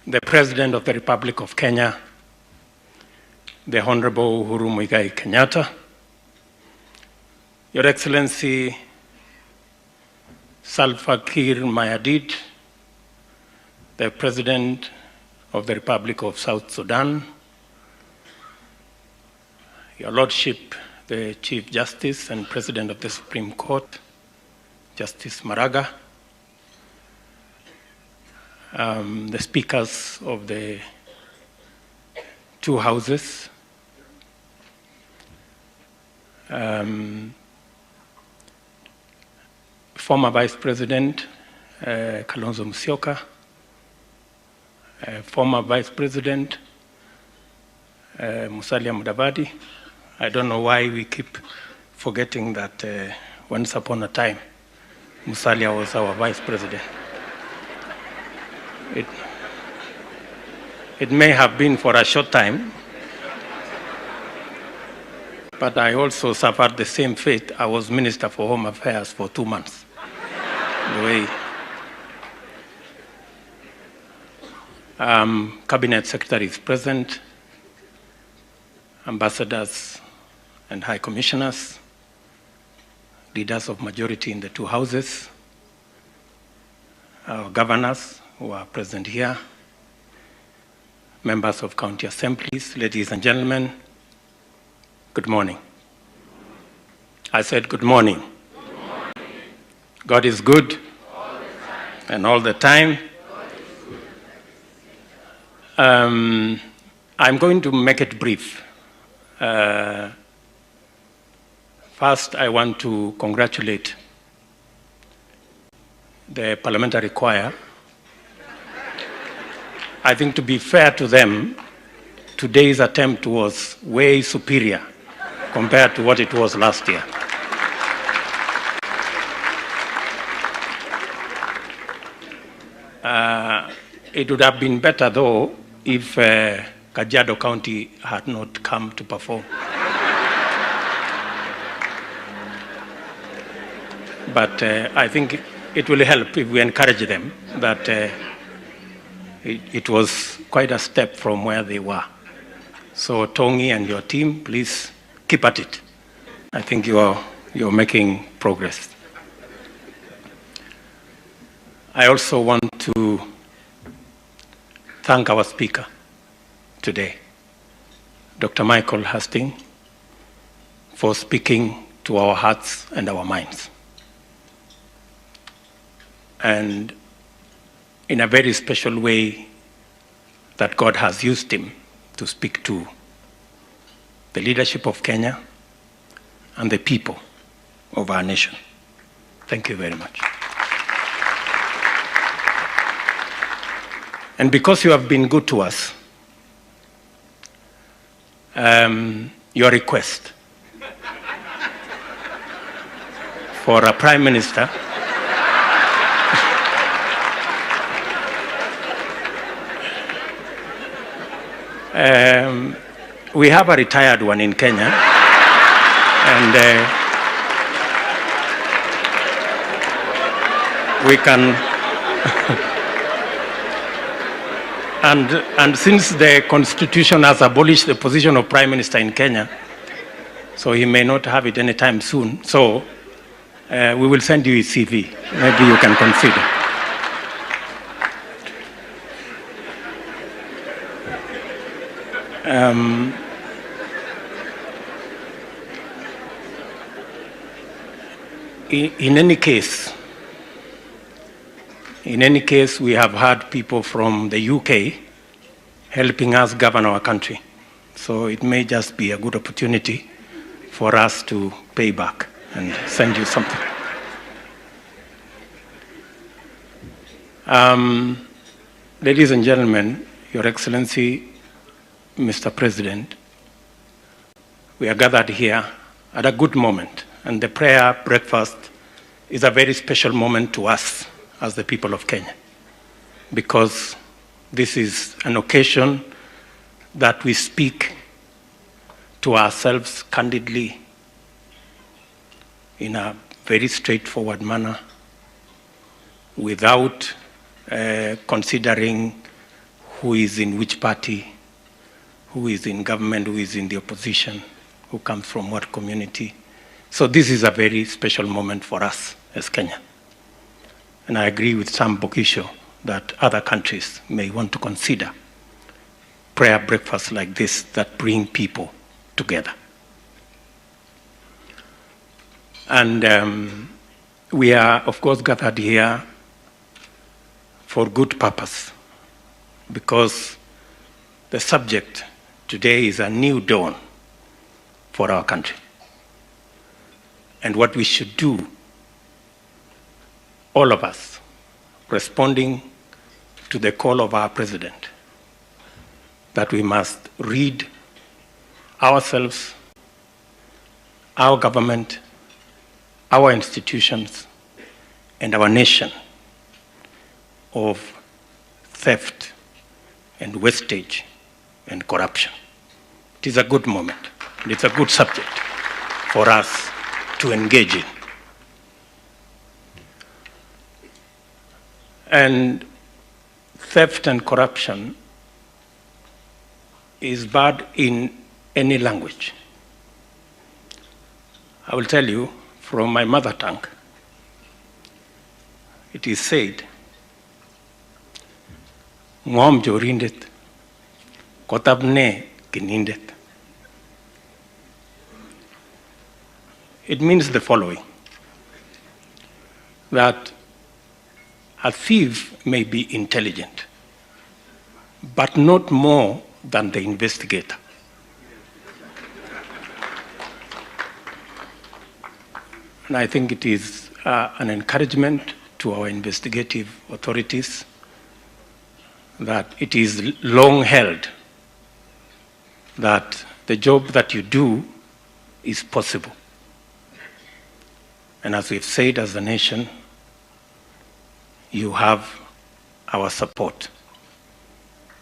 the President of the Republic of Kenya, the Honorable Uhuru Muigai Kenyatta, Your Excellency Salva Kiir Mayardit, the President of the Republic of South Sudan, Your Lordship, the Chief Justice and President of the Supreme Court, Justice Maraga, the speakers of the two houses, former Vice President Kalonzo Musyoka, former Vice President Musalia Mudavadi. I don't know why we keep forgetting that once upon a time, Musalia was our Vice President. It may have been for a short time, but I also suffered the same fate. I was Minister for Home Affairs for 2 months. The way Cabinet Secretaries present, ambassadors and high commissioners, leaders of majority in the two houses, our governors who are present here, members of county assemblies, ladies and gentlemen, good morning. I said good morning. Good morning. God is good and all the time. I'm going to make it brief. First, I want to congratulate the parliamentary choir. I think, to be fair to them, today's attempt was way superior compared to what it was last year. It would have been better, though, if Kajiado County had not come to perform. But I think it will help if we encourage them that it was quite a step from where they were. So Tongi and your team, please keep at it. I think you're making progress. I also want to thank our speaker today, Dr. Michael Hastings, for speaking to our hearts and our minds. And in a very special way that God has used him to speak to the leadership of Kenya and the people of our nation. Thank you very much. And because you have been good to us, your request for a prime minister we have a retired one in Kenya, and we can and since the Constitution has abolished the position of Prime Minister in Kenya, so he may not have it anytime soon. So we will send you his CV. Maybe you can consider. In any case, we have had people from the UK helping us govern our country. So it may just be a good opportunity for us to pay back and send you something. Ladies and gentlemen, Your Excellency, Mr. President, we are gathered here at a good moment, and the prayer breakfast is a very special moment to us as the people of Kenya, because this is an occasion that we speak to ourselves candidly in a very straightforward manner, without considering who is in which party, who is in government, who is in the opposition, who comes from what community. So this is a very special moment for us as Kenya. And I agree with Sam Bokisho that other countries may want to consider prayer breakfasts like this that bring people together. And we are, of course, gathered here for good purpose, because the subject today is a new dawn for our country. And what we should do, all of us, responding to the call of our president, that we must rid ourselves, our government, our institutions, and our nation of theft and wastage and corruption. It is a good moment, and it's a good subject for us to engage in. And theft and corruption is bad in any language. I will tell you from my mother tongue. It is said, Ngom jorindet, kotabne kinindet. It means the following, that a thief may be intelligent, but not more than the investigator. And I think it is an encouragement to our investigative authorities that it is long held that the job that you do is possible. And as we've said as a nation, you have our support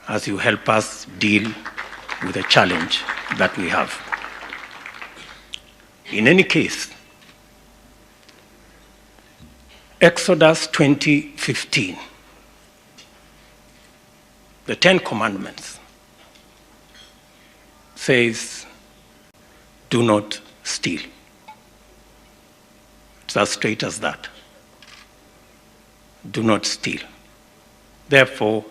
as you help us deal with the challenge that we have. In any case, Exodus 20:15, the 10 Commandments, says, do not steal. It's as straight as that. Do not steal. Therefore,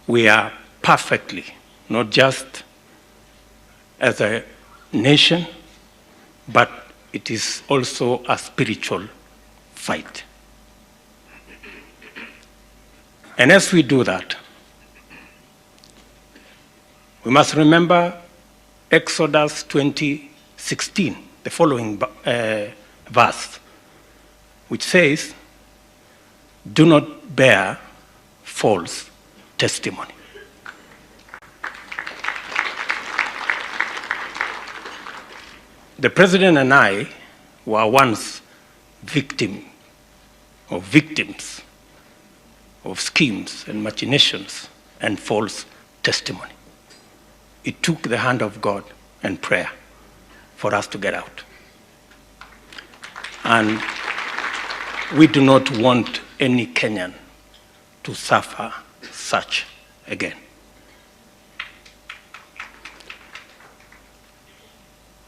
we are perfectly, not just as a nation, but it is also a spiritual fight. And as we do that, we must remember Exodus 20:16, the following verse, which says, do not bear false testimony. The president and I were once victims of schemes and machinations and false testimony. It took the hand of God and prayer for us to get out. And we do not want any Kenyan to suffer such again.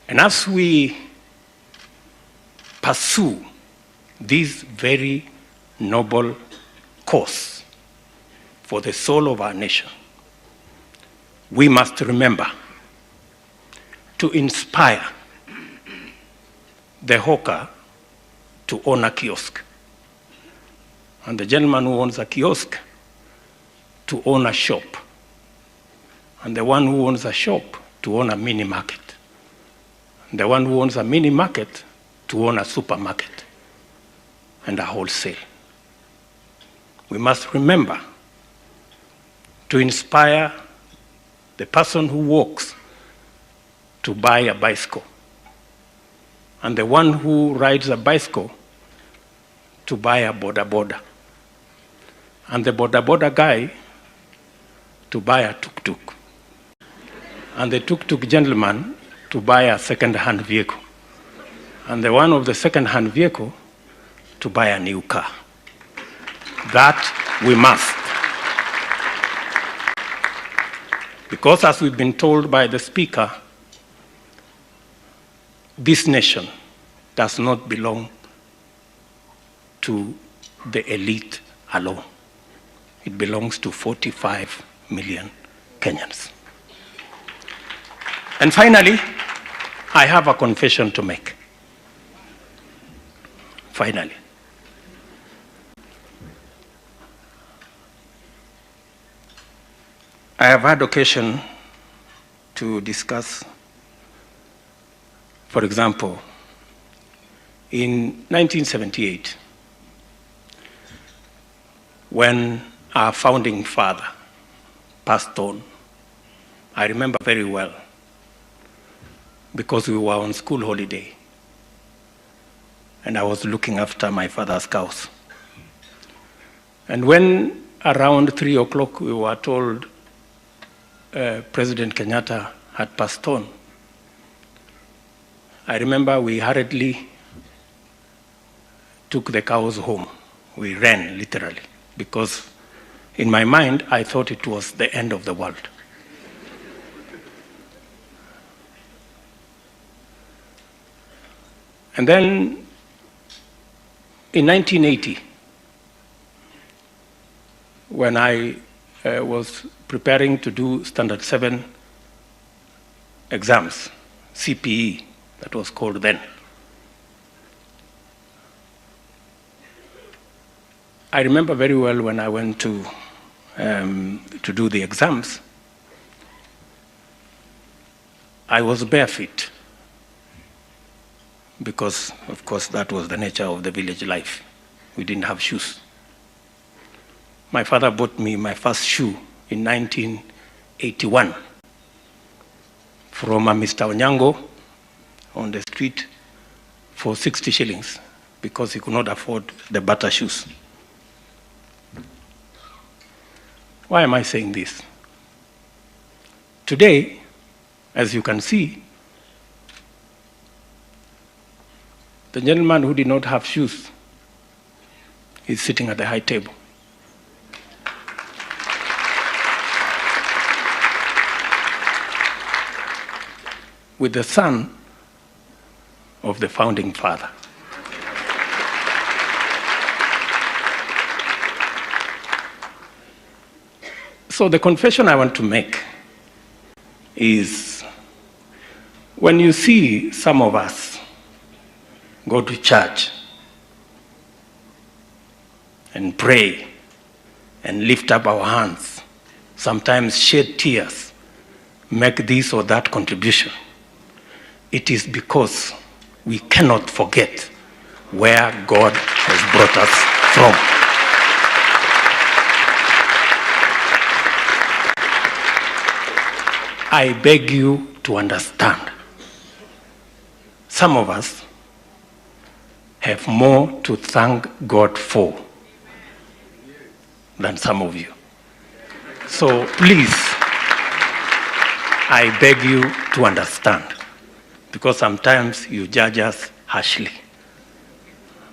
And as we pursue this very noble cause for the soul of our nation, we must remember to inspire the hawker to own a kiosk, and the gentleman who owns a kiosk to own a shop, and the one who owns a shop to own a mini market, and the one who owns a mini market to own a supermarket and a wholesale. We must remember to inspire the person who walks to buy a bicycle, and the one who rides a bicycle to buy a boda, and the boda guy to buy a tuk-tuk, and the tuk-tuk gentleman to buy a second-hand vehicle, and the one of the second-hand vehicle to buy a new car. That we must. Because as we've been told by the Speaker, this nation does not belong to the elite alone. It belongs to 45 million Kenyans. And finally, I have a confession to make. Finally. I have had occasion to discuss, for example, in 1978, when our founding father passed on, I remember very well, because we were on school holiday, and I was looking after my father's cows. And when around 3 o'clock we were told President Kenyatta had passed on, I remember we hurriedly took the cows home. We ran, literally, because in my mind, I thought it was the end of the world. And then, in 1980, when I was preparing to do Standard 7 exams, CPE, that was called then, I remember very well when I went to do the exams, I was barefoot because, of course, that was the nature of the village life. We didn't have shoes. My father bought me my first shoe in 1981 from a Mr. Onyango on the street for 60 shillings because he could not afford the butter shoes. Why am I saying this? Today, as you can see, the gentleman who did not have shoes is sitting at the high table. With the son of the founding father. So the confession I want to make is, when you see some of us go to church and pray and lift up our hands, sometimes shed tears, make this or that contribution, it is because we cannot forget where God has brought us from. I beg you to understand, some of us have more to thank God for than some of you. So please, I beg you to understand, because sometimes you judge us harshly.